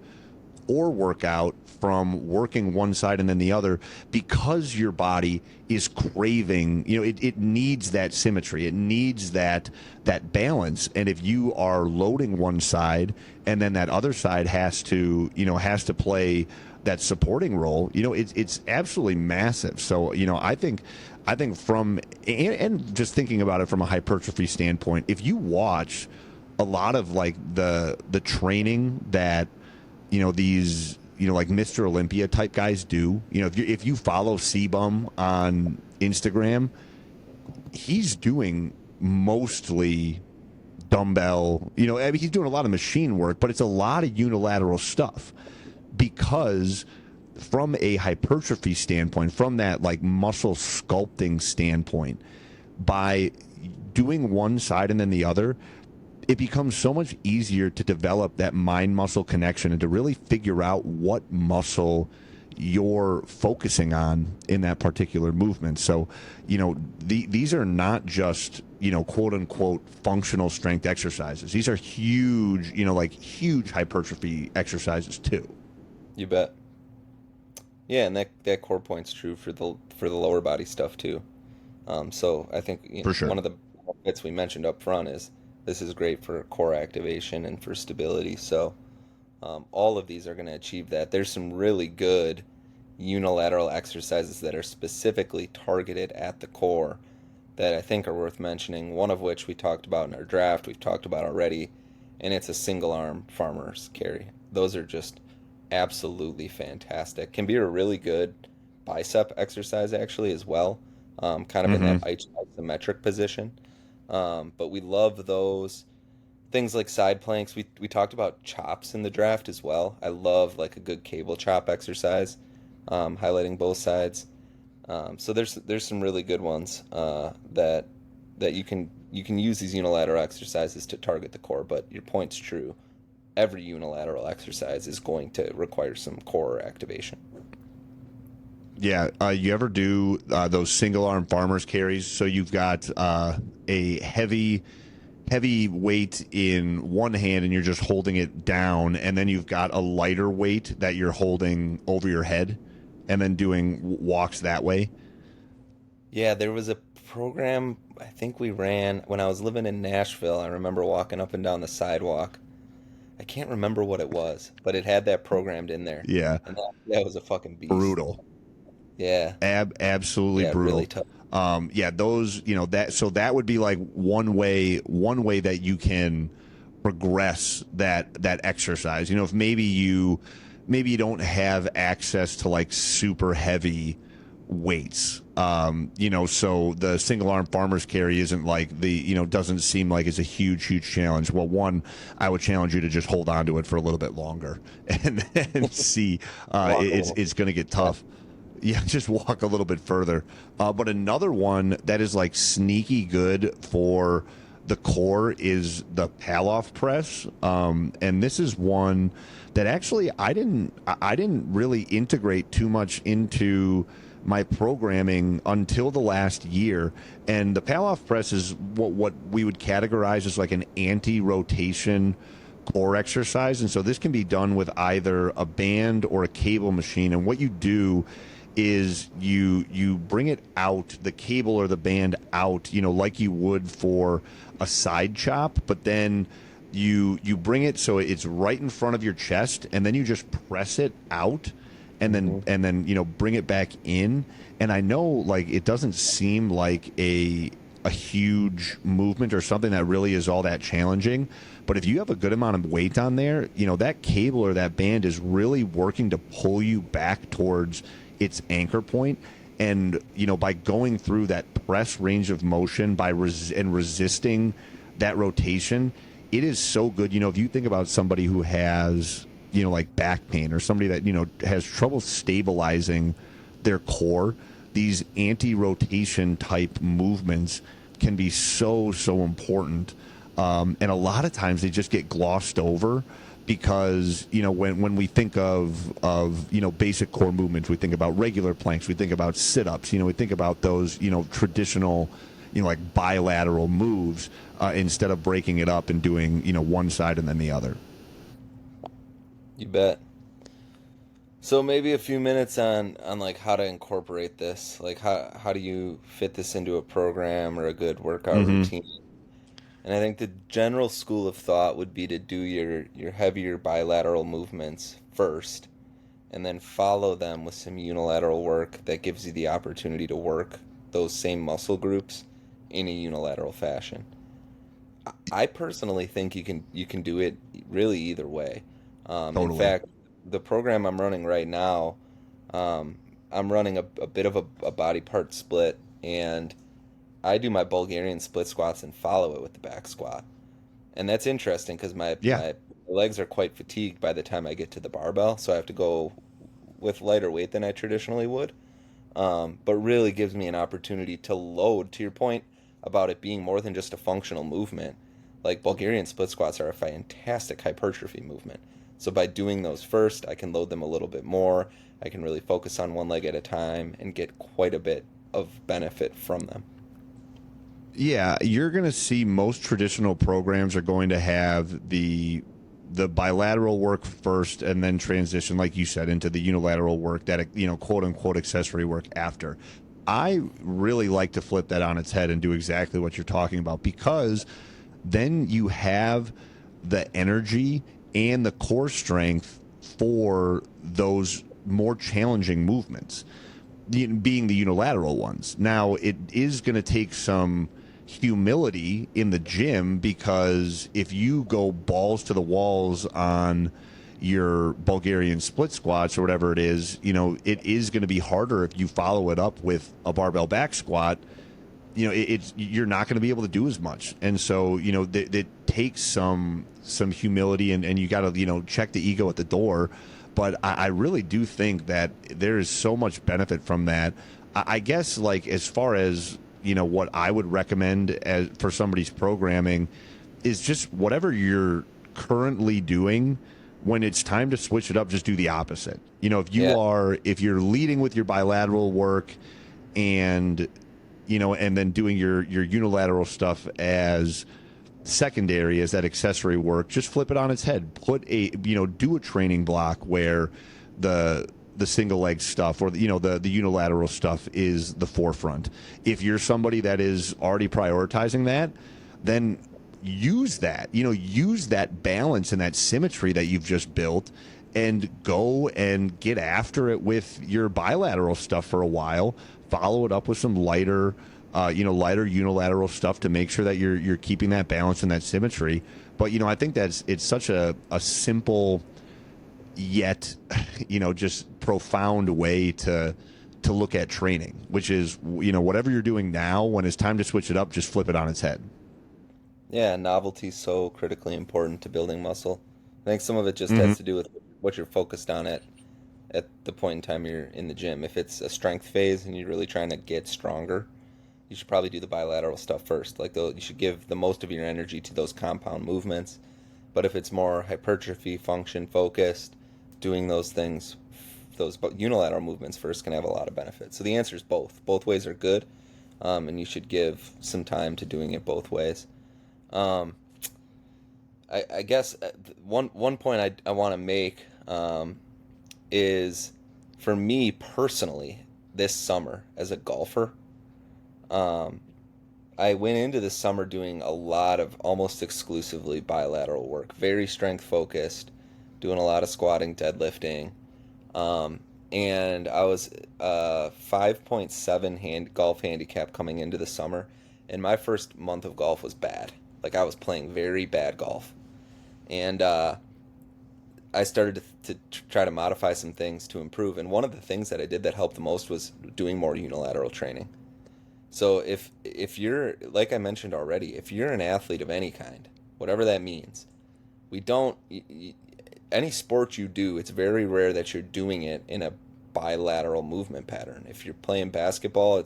or workout from working one side and then the other, because your body is craving, it needs that symmetry, it needs that balance. And if you are loading one side and then that other side has to play that supporting role, it's absolutely massive. So I think from and just thinking about it from a hypertrophy standpoint, if you watch a lot of like the training that these like Mr. Olympia type guys do, if you follow Sebum on Instagram, he's doing mostly dumbbell, I mean, he's doing a lot of machine work, but it's a lot of unilateral stuff, because from a hypertrophy standpoint, from that like muscle sculpting standpoint, by doing one side and then the other, it becomes so much easier to develop that mind muscle connection and to really figure out what muscle you're focusing on in that particular movement. So, these are not just, quote unquote functional strength exercises. These are huge, like huge hypertrophy exercises too. You bet. Yeah, and that core point's true for the lower body stuff too. So I think For sure. one of the bits we mentioned up front is this is great for core activation and for stability. So all of these are going to achieve that. There's some really good unilateral exercises that are specifically targeted at the core that I think are worth mentioning. One of which we talked about in our draft, we've talked about already, and it's a single arm farmer's carry. Those are just absolutely fantastic. Can be a really good bicep exercise actually as well, kind of in Hmm. that isometric position. But we love those things like side planks. We talked about chops in the draft as well. I love like a good cable chop exercise, highlighting both sides. So there's some really good ones that you can use these unilateral exercises to target the core. But your point's true. Every unilateral exercise is going to require some core activation. Yeah, you ever do those single arm farmers carries? So you've got a heavy weight in one hand and you're just holding it down, and then you've got a lighter weight that you're holding over your head, and then doing walks that way. Yeah, there was a program I think we ran when I was living in Nashville. I remember walking up and down the sidewalk. I can't remember what it was, but it had that programmed in there, Yeah, and that was a fucking beast. brutal. Yeah, Absolutely yeah, really brutal. tough. Yeah, those, that, so that would be like one way that you can progress that exercise. If maybe you don't have access to like super heavy weights. So the single arm farmer's carry isn't like doesn't seem like it's a huge challenge. Well, one, I would challenge you to just hold on to it for a little bit longer and see. Walk a little. It's going to get Yeah. tough. Yeah, just walk a little bit further. But another one that is like sneaky good for the core is the Palloff press. And this is one that actually I didn't really integrate too much into my programming until the last year. And the Palloff press is what we would categorize as like an anti-rotation core exercise. And so this can be done with either a band or a cable machine. And what you do is you bring it out, the cable or the band out, like you would for a side chop, but then you bring it so it's right in front of your chest, and then you just press it out, and then Hmm. bring it back in. And I know, like, it doesn't seem like a huge movement or something that really is all that challenging, but if you have a good amount of weight on there, that cable or that band is really working to pull you back towards its anchor point. And by going through that press range of motion and resisting that rotation, it is so good. If you think about somebody who has like back pain, or somebody that has trouble stabilizing their core, these anti-rotation type movements can be so important. And a lot of times they just get glossed over, because when we think of basic core movements, we think about regular planks, we think about sit-ups, we think about those traditional like bilateral moves, instead of breaking it up and doing one side and then the other. You bet. So maybe a few minutes on like how to incorporate this. Like how do you fit this into a program or a good workout Hmm. routine? And I think the general school of thought would be to do your heavier bilateral movements first, and then follow them with some unilateral work that gives you the opportunity to work those same muscle groups in a unilateral fashion. I personally think you can do it really either way. In Totally. fact, the program I'm running right now, um, I'm running a bit of a body part split, and I do my Bulgarian split squats and follow it with the back squat. And that's interesting because my, Yeah. my legs are quite fatigued by the time I get to the barbell, so I have to go with lighter weight than I traditionally would. But really gives me an opportunity to load, to your point about it being more than just a functional movement. Like Bulgarian split squats are a fantastic hypertrophy movement. So by doing those first, I can load them a little bit more. I can really focus on one leg at a time and get quite a bit of benefit from them. Yeah, you're going to see most traditional programs are going to have the bilateral work first, and then transition, like you said, into the unilateral work, that quote unquote accessory work after. I really like to flip that on its head and do exactly what you're talking about, because then you have the energy and the core strength for those more challenging movements, being the unilateral ones. Now, it is going to take some humility in the gym, because if you go balls to the walls on your Bulgarian split squats or whatever it is, it is going to be harder if you follow it up with a barbell back squat. It's you're not going to be able to do as much, and so that takes some humility, and you got to check the ego at the door. But I really do think that there is so much benefit from that. I guess, like, as far as what I would recommend for somebody's programming is just whatever you're currently doing. When it's time to switch it up, just do the opposite. If you're leading with your bilateral work, and and then doing your unilateral stuff as secondary, as that accessory work, just flip it on its head. Do a training block where the single leg stuff or the unilateral stuff is the forefront. If you're somebody that is already prioritizing that, then use that balance and that symmetry that you've just built, and go and get after it with your bilateral stuff for a while. Follow it up with some lighter unilateral stuff to make sure that you're keeping that balance and that symmetry. But I think it's such a simple yet just profound way to look at training, which is whatever you're doing now, when it's time to switch it up, just flip it on its head. Yeah, novelty is so critically important to building muscle. I think some of it just has to do with what you're focused on at the point in time you're in the gym. If it's a strength phase and you're really trying to get stronger, you should probably do the bilateral stuff first. Like, you should give the most of your energy to those compound movements. But if it's more hypertrophy, function focused, doing those things, those unilateral movements first can have a lot of benefits. So the answer is both. Both ways are good, and you should give some time to doing it both ways. I guess one point I want to make is, for me personally, this summer as a golfer, I went into this summer doing a lot of almost exclusively bilateral work, very strength focused, doing a lot of squatting, deadlifting, and I was 5.7 golf handicap coming into the summer, and my first month of golf was bad. Like, I was playing very bad golf, and I started to try to modify some things to improve. And one of the things that I did that helped the most was doing more unilateral training. So if you're, like I mentioned already, if you're an athlete of any kind, whatever that means, any sport you do, it's very rare that you're doing it in a bilateral movement pattern. If you're playing basketball,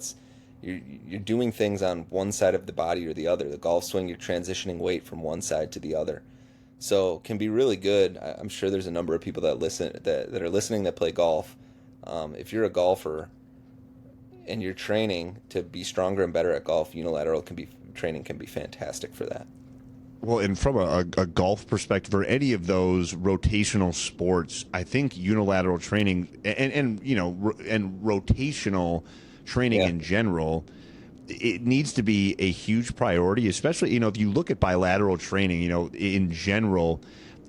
you're doing things on one side of the body or the other. The golf swing, you're transitioning weight from one side to the other. So it can be really good. I'm sure there's a number of people that are listening that play golf. If you're a golfer and you're training to be stronger and better at golf, unilateral training can be fantastic for that. Well, and from a golf perspective, or any of those rotational sports, I think unilateral training and rotational training in general, it needs to be a huge priority, especially, if you look at bilateral training, in general,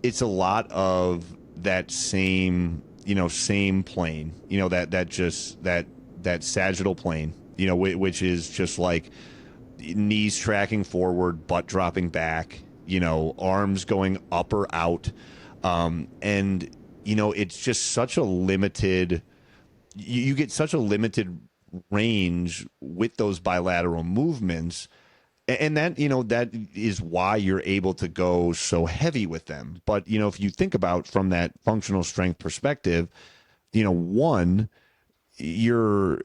it's a lot of that same plane, that sagittal plane, which is just like knees tracking forward, butt dropping back, arms going up or out. And it's just such a limited, you get such a limited range with those bilateral movements, and that that is why you're able to go so heavy with them. But if you think about from that functional strength perspective, one, you're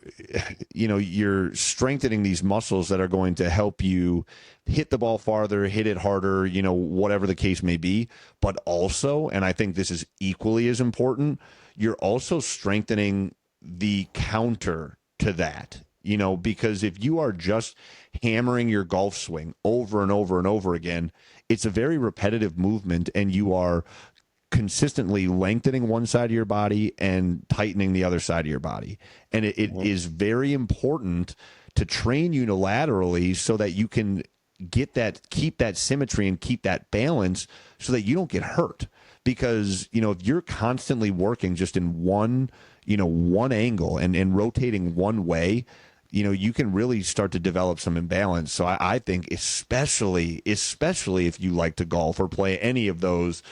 strengthening these muscles that are going to help you hit the ball farther, hit it harder, whatever the case may be. But also, and I think this is equally as important, you're also strengthening the counter to that, because if you are just hammering your golf swing over and over and over again, it's a very repetitive movement, and you are consistently lengthening one side of your body and tightening the other side of your body. And it is very important to train unilaterally so that you can keep that symmetry and keep that balance so that you don't get hurt. Because, if you're constantly working just in one angle and rotating one way, you can really start to develop some imbalance. So I think especially if you like to golf or play any of those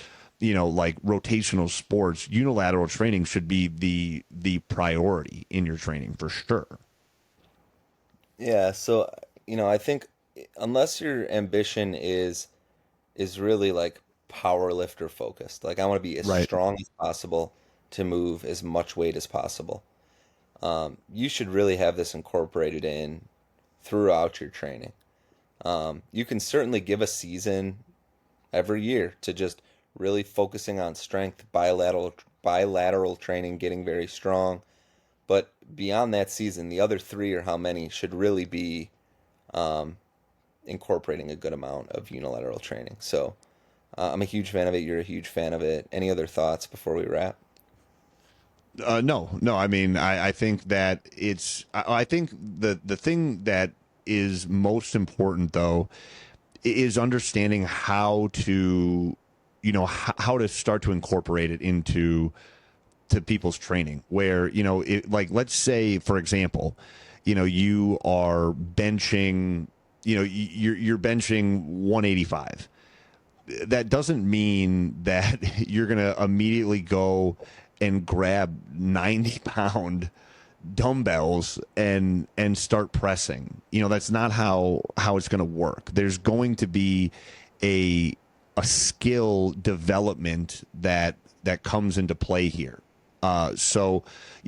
like rotational sports, unilateral training should be the priority in your training for sure. Yeah, so I think unless your ambition is really like power lifter focused, like I want to be as Right. strong as possible to move as much weight as possible. You should really have this incorporated in throughout your training. You can certainly give a season every year to just really focusing on strength, bilateral training, getting very strong. But beyond that season, the other three or how many should really be um, incorporating a good amount of unilateral training. So I'm a huge fan of it. You're a huge fan of it. Any other thoughts before we wrap? No, no. I mean, I think that I think the thing that is most important though is understanding how to, how to start to incorporate it into to people's training. Where like let's say for example, you are benching, you're benching 185. That doesn't mean that you're going to immediately go and grab 90-pound dumbbells and start pressing. That's not how it's going to work. There's going to be a skill development that comes into play here. So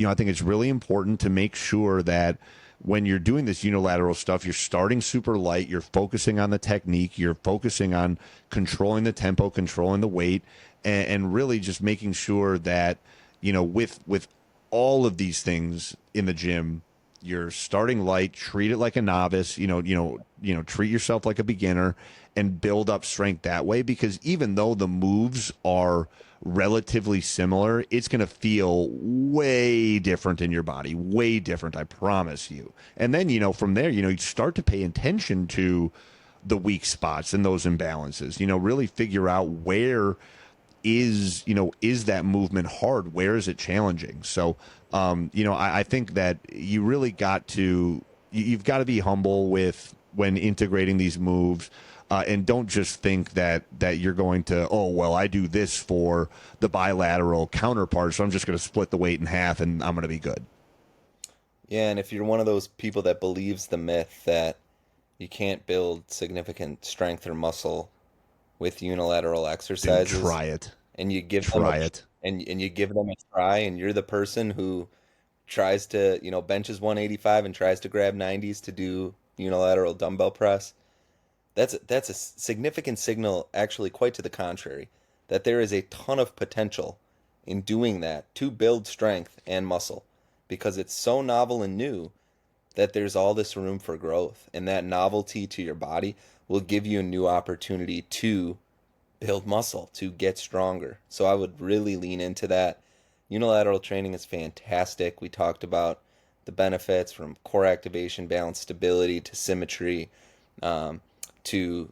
I think it's really important to make sure that when you're doing this unilateral stuff, you're starting super light, you're focusing on the technique, you're focusing on controlling the tempo, controlling the weight, and really just making sure that, with all of these things in the gym, you're starting light, treat it like a novice, treat yourself like a beginner and build up strength that way, because even though the moves are relatively similar, it's going to feel way different in your body, way different, I promise you. And then, from there, you start to pay attention to the weak spots and those imbalances, really figure out where is that movement hard? Where is it challenging? So, I think that you really you've got to be humble with when integrating these moves. And don't just think that you're going to, oh, well, I do this for the bilateral counterpart, so I'm just going to split the weight in half and I'm going to be good. Yeah, and if you're one of those people that believes the myth that you can't build significant strength or muscle with unilateral Dude, exercises, try it. and you give them a Try it. and you give them a try, and you're the person who tries to benches 185 and tries to grab 90s to do unilateral dumbbell press, that's a significant signal, actually quite to the contrary, that there is a ton of potential in doing that to build strength and muscle, because it's so novel and new that there's all this room for growth, and that novelty to your body will give you a new opportunity to build muscle, to get stronger. So I would really lean into that. Unilateral training is fantastic. We talked about the benefits from core activation, balance, stability, to symmetry, um, to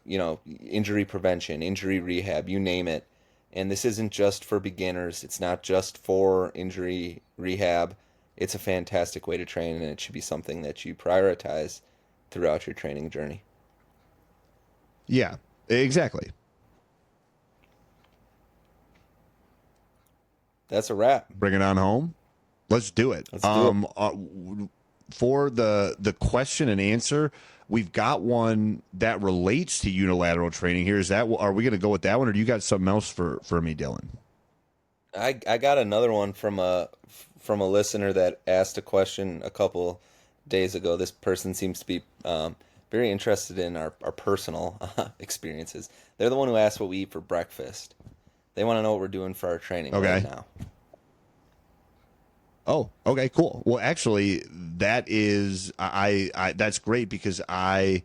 injury prevention, injury rehab, you name it. And this isn't just for beginners. It's not just for injury rehab. It's a fantastic way to train, and it should be something that you prioritize throughout your training journey. Yeah, exactly. That's a wrap. Bring it on home. Let's do it. Let's do it. For the question and answer, we've got one that relates to unilateral training here. Are we going to go with that one, or do you got something else for me, Dylan? I got another one from a listener that asked a question a couple days ago. This person seems to be very interested in our personal experiences. They're the one who asked what we eat for breakfast. They want to know what we're doing for our training right now. Oh, okay, cool. Well, actually, that is that's great, because I'm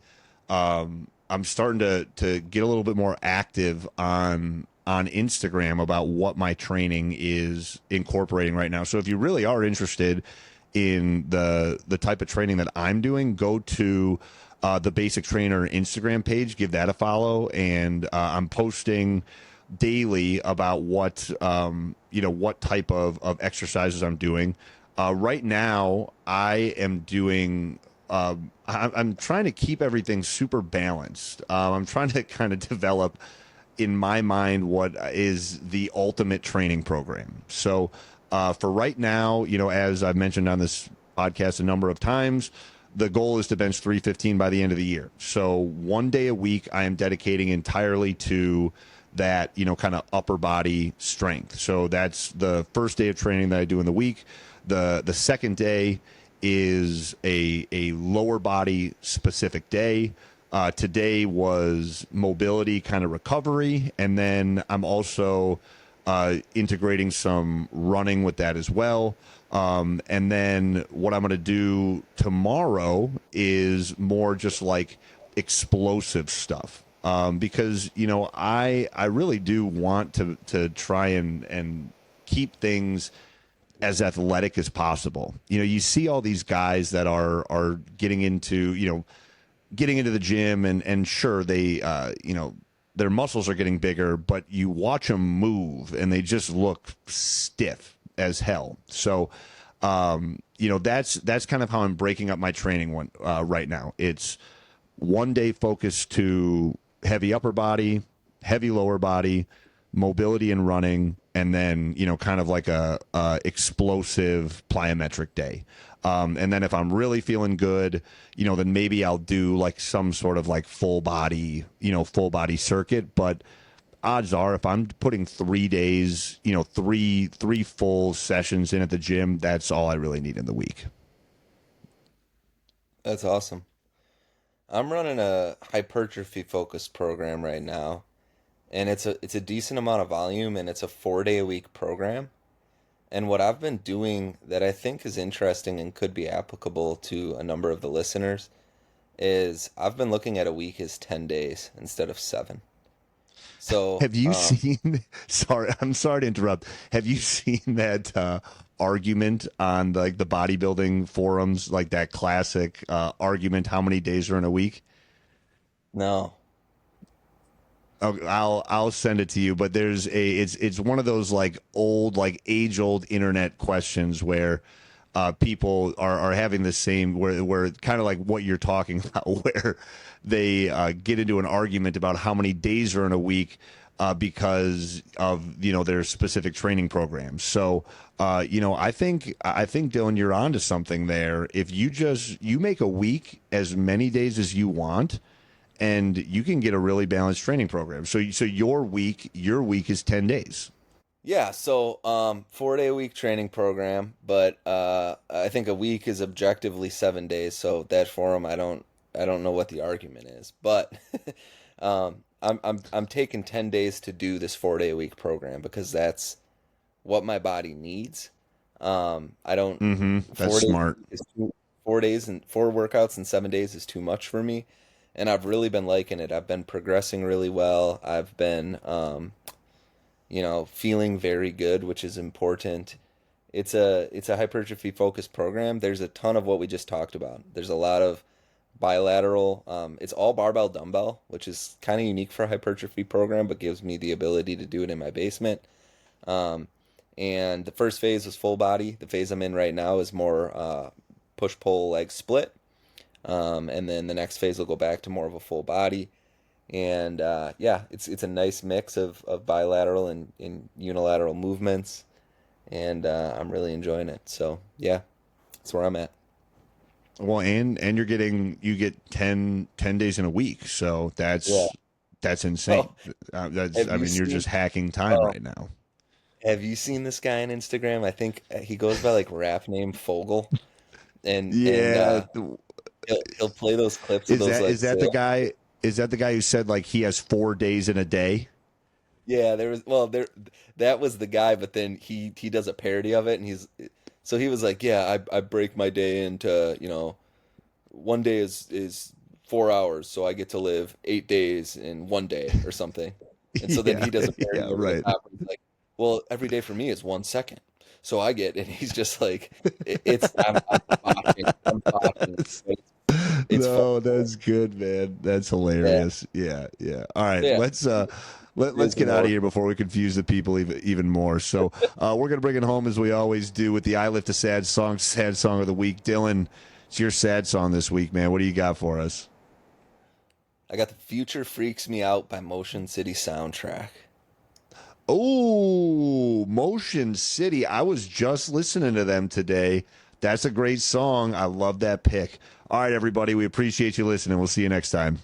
starting to get a little bit more active on Instagram about what my training is incorporating right now. So if you really are interested in the type of training that I'm doing, go to the Basic Trainer Instagram page, give that a follow, and I'm posting daily about what what type of exercises I'm doing. Right now, I am doing. I'm trying to keep everything super balanced. I'm trying to kind of develop in my mind, what is the ultimate training program. So for right now, as I've mentioned on this podcast a number of times, the goal is to bench 315 by the end of the year. So 1 day a week, I am dedicating entirely to that, kind of upper body strength. So that's the first day of training that I do in the week. The second day is a lower body specific day. Today was mobility kind of recovery. And then I'm also integrating some running with that as well. And then what I'm going to do tomorrow is more just like explosive stuff. Because, I really do want to try and keep things as athletic as possible. You see all these guys that are getting into the gym and sure they, their muscles are getting bigger, but you watch them move and they just look stiff as hell. So, that's kind of how I'm breaking up my training right now. It's 1 day focused to heavy upper body, heavy lower body, mobility and running, and then, kind of like a explosive plyometric day. And then if I'm really feeling good, then maybe I'll do like some sort of like full body circuit. But odds are if I'm putting 3 days, three full sessions in at the gym, that's all I really need in the week. That's awesome. I'm running a hypertrophy focused program right now, and it's a decent amount of volume, and it's a 4 day a week program. And what I've been doing that I think is interesting and could be applicable to a number of the listeners is I've been looking at a week as 10 days instead of 7. So, Have you seen? I'm sorry to interrupt. Have you seen that argument on the bodybuilding forums, like that classic argument? How many days are in a week? no. Oh, I'll send it to you. But it's one of those age old internet questions where people are having the same where kind of like what you're talking about, where they get into an argument about how many days are in a week because of their specific training programs. So I think Dylan, you're onto something there. If you make a week as many days as you want, and you can get a really balanced training program. So your week is 10 days. Yeah, so 4 day a week training program, but I think a week is objectively 7 days. So that forum, I don't know what the argument is, but I'm taking 10 days to do this 4 day a week program because that's what my body needs. I don't. That's 4 days smart. is 4 days and 4 workouts in 7 days is too much for me, and I've really been liking it. I've been progressing really well. I've been feeling very good, which is important. It's a hypertrophy focused program. There's a ton of what we just talked about. There's a lot of bilateral. It's all barbell dumbbell, which is kind of unique for a hypertrophy program, but gives me the ability to do it in my basement. Um, and the first phase was full body. The phase I'm in right now is more push pull leg split. And then the next phase will go back to more of a full body. And yeah, it's a nice mix of bilateral and unilateral movements, and I'm really enjoying it. So yeah, that's where I'm at. Well, and you get 10 days in a week, so Yeah. that's insane. Oh, That's have I you mean, you're seen? just hacking time Oh, right now. have you seen this guy on Instagram? I think he goes by like rap name Fogel, and Yeah, he'll play those clips of is those that like is that the sales. guy? Is that the guy who said like he has 4 days in a day? Yeah, that was the guy, but then he does a parody of it, and he was like, yeah, I break my day into, one day is 4 hours, so I get to live 8 days in one day or something. And so then Yeah, he does a yeah, parody over the right. top. And he's like, well, every day for me is 1 second, so I get, and he's just like, I'm botching, but it's fun. No, that's good, man. That's Yeah, hilarious. Yeah, yeah. All right, yeah. let's Is get out more. of here before we confuse the people even more. So we're gonna bring it home as we always do with the "I Lift a sad song of the week." Dylan, it's your sad song this week, man. What do you got for us? I got the Future Freaks Me Out by Motion City soundtrack. Oh, Motion City. I was just listening to them today. That's a great song. I love that pick. All right, everybody. We appreciate you listening. We'll see you next time.